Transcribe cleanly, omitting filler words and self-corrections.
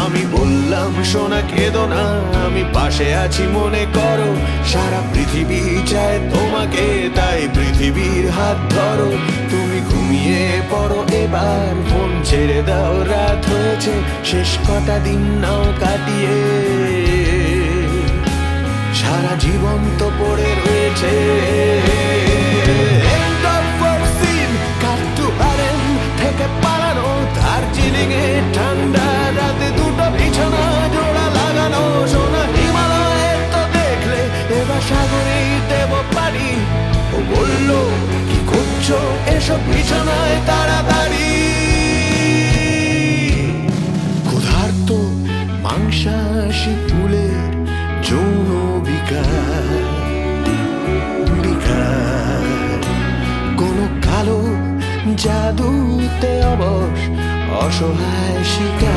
আমি বললাম সোনা কেঁদো না, আমি পাশে আছি মনে করো। সারা পৃথিবী চায় তোমাকে, তাই পৃথিবীর হাত ধরো। তুমি ঘুমিয়ে পড়ো এবার, ফোন ছেড়ে দাও, রাত হয়েছে, শেষ কটা দিন নাও কাটিয়ে। সারা জীবন তো পড়ে রয়েছে। End of first scene, cut to RM, থেকে পালানো দার্জিলিং এ ঠান্ডা রাতে, দুটো বিছানা জোড়া লাগানো। সোনা হিমালয়ে তো দেখলে, এবার সাগরেই দেব পারি। ও বললো কি করছো এসব বিছানায় তাড়াতাড়ি। ক্ষুধার্ত মাংসাশী ফুলের যৌন বিকার, কোনো কালো জাদুতে অবশ অসহায় শিকার।